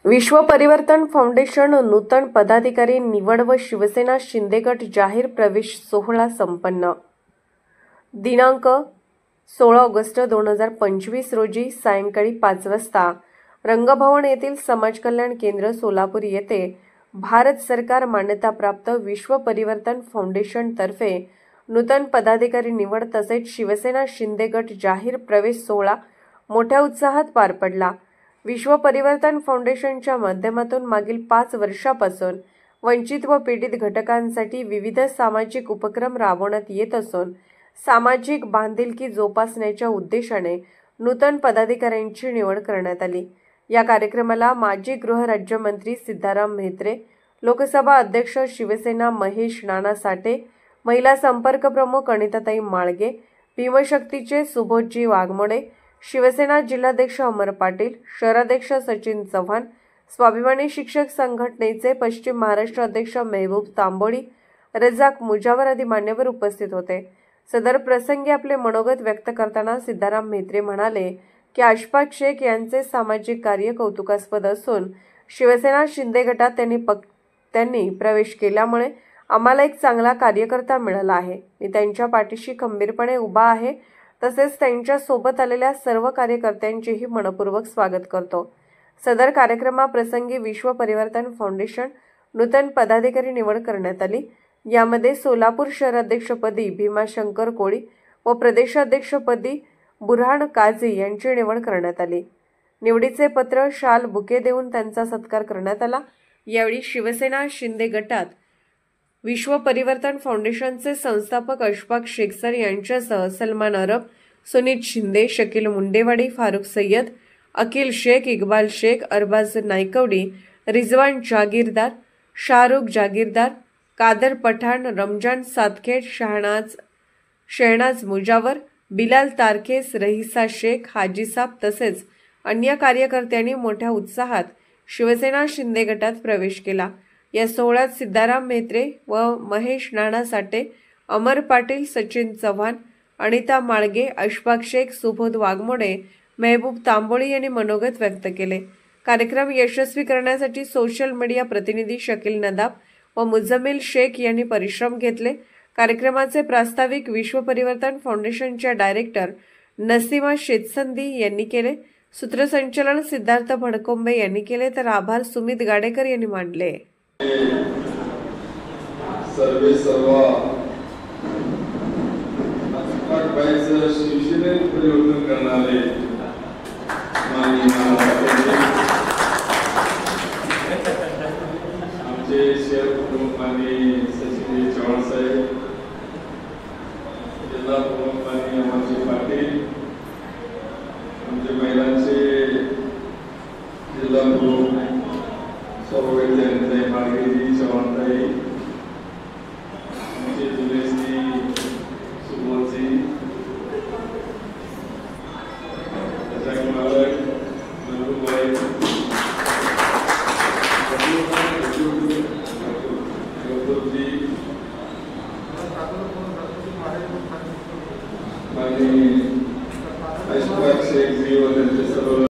विश्व परिवर्तन फाउंडेशन नूतन पदाधिकारी निवड व शिवसेना शिंदे गट जाहीर प्रवेश सोहळा संपन्न। दिनांक 16 ऑगस्ट 2025 रोजी सायंकाळी 5 वाजता रंगभवन येथील समाज कल्याण केंद्र सोलापूर येथे भारत सरकार मान्यताप्राप्त विश्व परिवर्तन फाउंडेशन तर्फे नूतन पदाधिकारी निवड तसेच शिवसेना शिंदे गट जाहीर प्रवेश सोहळा मोठ्या उत्साहात पार पडला। विश्व परिवर्तन फाउंडेशनच्या माध्यमातून मागील 5 वर्षापासून वंचित व पीडित घटकांसाठी विविध सामाजिक उपक्रम राबवण्यात येत असून सामाजिक बांधिलकी जोपासण्याच्या उद्देशाने नूतन पदाधिकाऱ्यांची निवड करण्यात आली। या कार्यक्रमाला माजी गृहराज्यमंत्री सिद्धाराम म्हेत्रे, लोकसभा अध्यक्ष शिवसेना महेश नाना साठे, महिला संपर्क प्रमुख अनिताताई माळगे, भीमशक्तीचे सुबोधजी वाघमोडे, शिवसेना जिल्हाध्यक्ष अमर पाटील, शहराध्यक्ष सचिन चव्हाण, स्वाभिमानी शिक्षक संघटनेचे पश्चिम महाराष्ट्र अध्यक्ष मेहबूब तांबोळी, रजाक मुजावर आदी मान्यवर उपस्थित होते। सदर प्रसंगी आपले मनोगत व्यक्त करताना सिद्धाराम म्हेत्रे म्हणाले की अशफाक शेख यांचे सामाजिक कार्य कौतुकास्पद असून शिवसेना शिंदे गटात त्यांनी प्रवेश केल्यामुळे आम्हाला एक चांगला कार्यकर्ता मिळाला आहे। मी त्यांच्या पाठीशी खंबीरपणे उभा आहे। तसेच त्यांच्या सोबत आलेल्या सर्व कार्यकर्त्यांचेही मनपूर्वक स्वागत करतो। सदर कार्यक्रमाप्रसंगी विश्व परिवर्तन फाउंडेशन नूतन पदाधिकारी निवड करण्यात आली। यामध्ये सोलापूर शहराध्यक्षपदी भीमाशंकर कोळी व प्रदेशाध्यक्षपदी बुरहान काझी यांची निवड करण्यात आली। निवडीचे पत्र, शाल, बुके देऊन त्यांचा सत्कार करण्यात आला। यावेळी शिवसेना शिंदे गटात विश्व परिवर्तन फाउंडेशनचे संस्थापक अशफाक शेख सर यांच्यासह सलमान अरब, सुनीत शिंदे, शकील मुंडेवाडी, फारुख सय्यद, अकील शेख, इक्बाल शेख, अरबाज नायकवडी, रिजवान जागीरदार, शाहरुख जागीरदार, कादर पठाण, रमजान सातखेड, शहनाज मुजावर, बिलाल तारखेस, रहिसा शेख, हाजीसाब तसेच अन्य कार्यकर्त्यांनी मोठ्या उत्साहात शिवसेना शिंदे गटात प्रवेश केला। या सोहळ्यात सिद्धाराम म्हेत्रे व महेश नाना साठे, अमर पाटील, सचिन चव्हाण, अनिता माळगे, अशफाक शेख, सुबोध वाघमोडे, मेहबूब तांबोळी यांनी मनोगत व्यक्त केले। कार्यक्रम यशस्वी करण्यासाठी सोशल मीडिया प्रतिनिधी शकील नदाब व मुजम्मिल शेख यांनी परिश्रम घेतले। कार्यक्रमाचे प्रास्ताविक विश्व परिवर्तन फाउंडेशनच्या डायरेक्टर नसीमा शेतसंदी यांनी केले। सूत्रसंचालन सिद्धार्थ भडकोंबे यांनी केले तर आभार सुमित गाडेकर यांनी मांडले। परिवर्तन करणारे आमचे शहर प्रमुख माननीय सचिन चव्हाण साहेब, जिल्हा प्रमुख